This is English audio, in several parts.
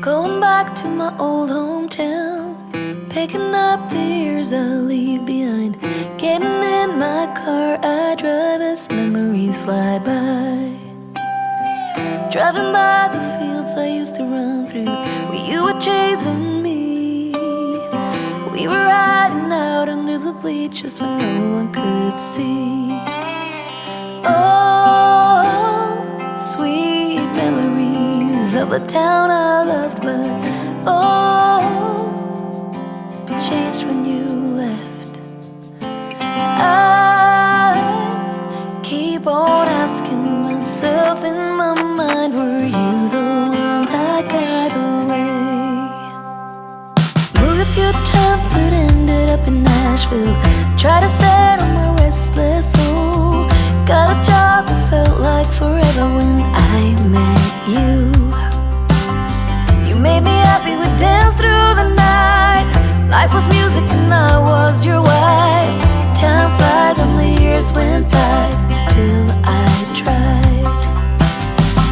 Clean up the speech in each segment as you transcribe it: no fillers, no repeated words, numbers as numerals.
Going back to my old hometown, picking up the years I leave behind. Getting in my car, I drive as memories fly by. Driving by the fields I used to run through, where you were chasing me. We were riding out under the bleachers when no one could see. Oh, sweet memories of a town I loved, but oh, changed when you left. I keep on asking myself in my mind, were you the one that got away? Moved a few times but ended up in Nashville. Tried to settle my restless soul. Got a job that felt like forever when I met you. You made me happy, we danced through the night. Life was music and I was your wife. Time flies and the years went by, still I tried.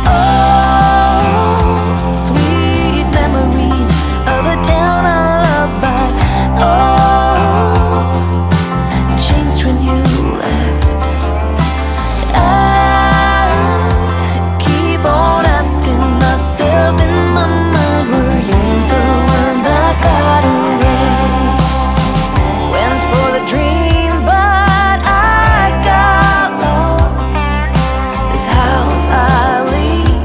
Oh, sweet memories of a town I loved, but oh, changed when you left. I keep on asking myself in my mind, were you the one that got away? Went for the dream, but I got lost. This house I leave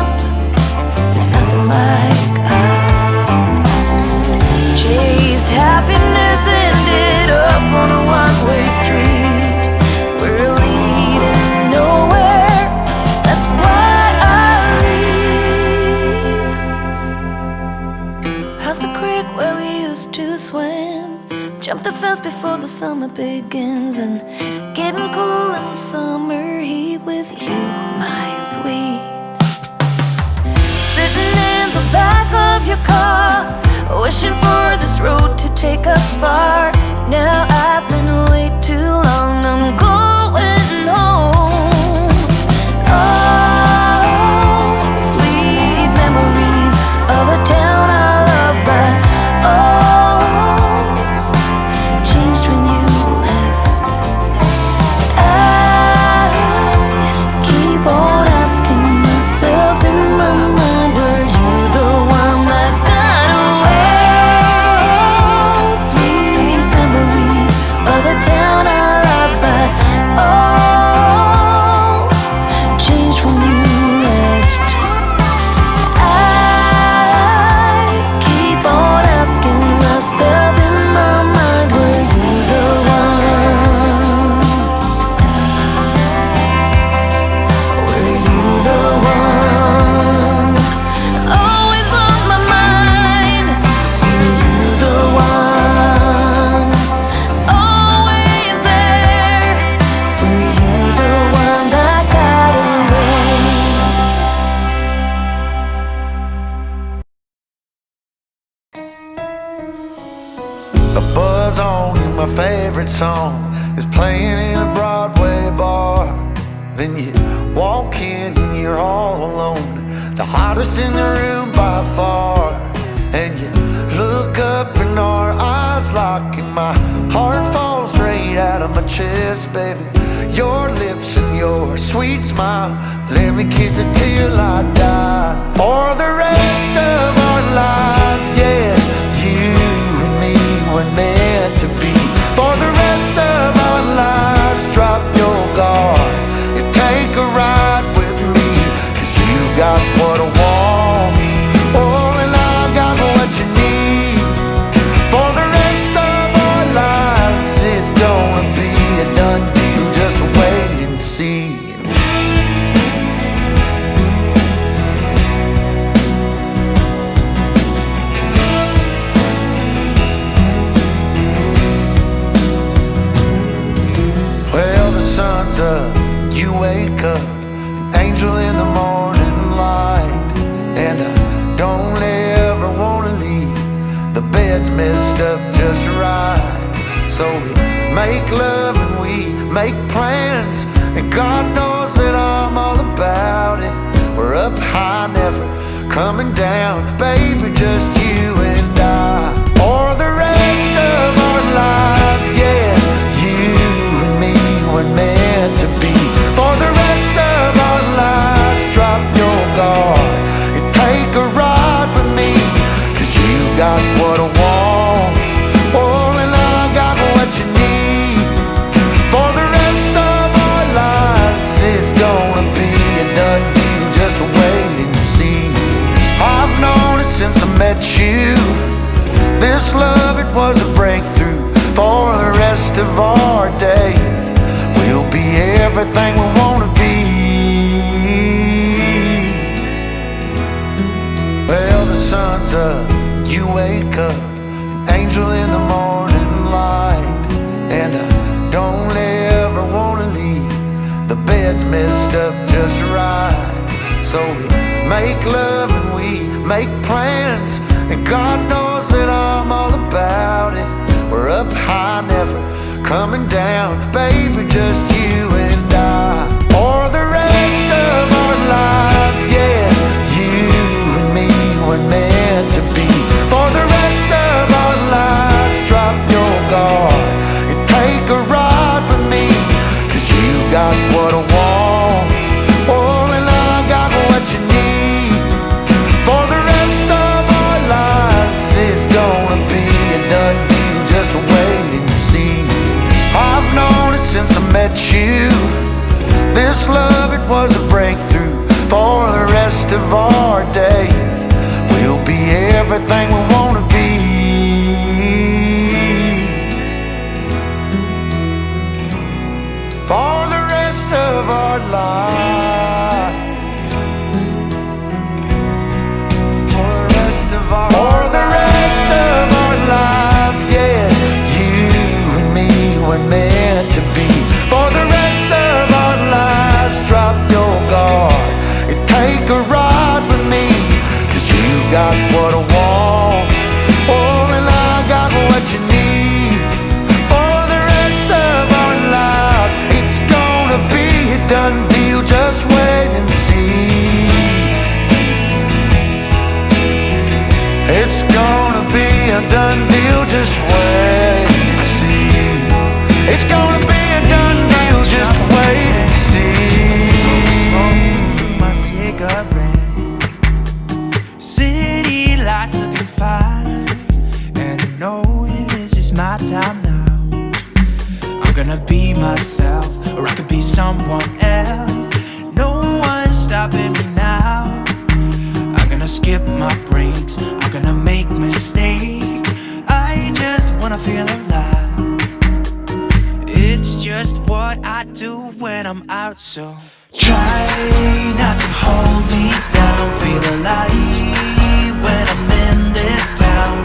is nothing like us. Chased happiness, ended up on a one-way street. We're leading nowhere, that's why I leave. Past the creek where we used to swim, jump the fence before the summer begins, and getting cool in the summer heat with you, my sweet. Sitting in the back of your car, wishing for this road to take us far. Now I've been way too long, I'm going home. Oh, sweet memories of a town I love, but oh, changed when you left. I keep on asking myself in my mind, were you the one that got away? Sweet memories of the town I love, but oh, changed when you left. I keep on asking myself in my mind, were you the one? Were you the one? Always on my mind. Were you the one? Always there. Were you the one that got away? A buzz on and my favorite song is playing in a Broadway bar. Then you walk in and you're all alone, the hottest in the room by far. And you look up and our eyes lock, and my heart falls straight out of my chest, baby. Your lips and your sweet smile, let me kiss it till I die. For the rest of our lives, yes, you and me were meant to be. For the rest of our lives, drop your guard and take a ride with me, 'cause you got what I want, oh, and I got what you need. For the rest of our lives, it's gonna be a done deal, just wait and see. coming down, baby, just you and I. For the rest of our lives, yes, you and me were meant to be. For the rest of our lives, drop your guard and take a ride with me, 'cause you got what I want, oh, and I got what you need. For the rest of our lives, it's gonna be a done deal, just wait and see. I've known it since I met you, this love, it was a breakthrough. For the rest of our days, we'll be everything we wanna be. Well, the sun's up, you wake up, an angel in the morning light. And I don't ever wanna leave, the bed's messed up just right. So we make love and we make plans, and God knows that I'm all about it. We're up high, never coming down, baby, just you and I. For the rest of our lives, yes, you and me were meant to be. For the rest of our lives, drop your guard and take a ride with me, 'cause you got what I want, oh, and I got what you need. For the rest of our lives, it's gonna be a done deal, just wait and see. I've known it since I met you, this love, it was a breakthrough. For the rest of our days, we'll be everything we wanna be. For the rest of our lives, for the rest of our lives, yes, you and me were meant to be. For the rest of our lives, drop your guard and take a ride with me, 'cause you got what I want, oh, and I got what you need. For the rest of our lives, it's gonna be a done deal, just wait and see. It's gonna be a done deal, just wait and see. It's gonna be a done deal, just wait and see. My cigarette, city lights looking fine, and I know this is my time now. I'm gonna be myself, or I could be someone else. No one's stopping me now. I'm gonna skip my breaks, I'm gonna make mistakes. I just wanna feel alive. It's just what I do when I'm out, so try not to hold me down. Feel alive when I'm in this town.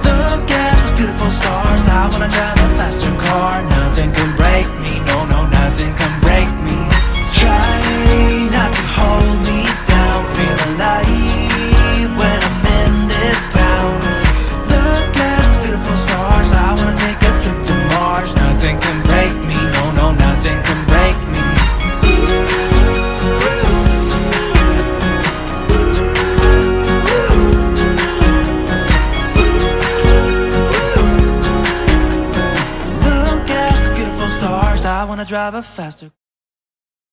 Look at those beautiful stars, I wanna drive a faster car. Nothing can break me, no, nothing can break me. Try not to hold me down. Feel alive when I'm in this town. Look at those beautiful stars, I wanna take a trip to Mars. Nothing can break me, no, nothing can break me. Look at the beautiful stars, I wanna drive a faster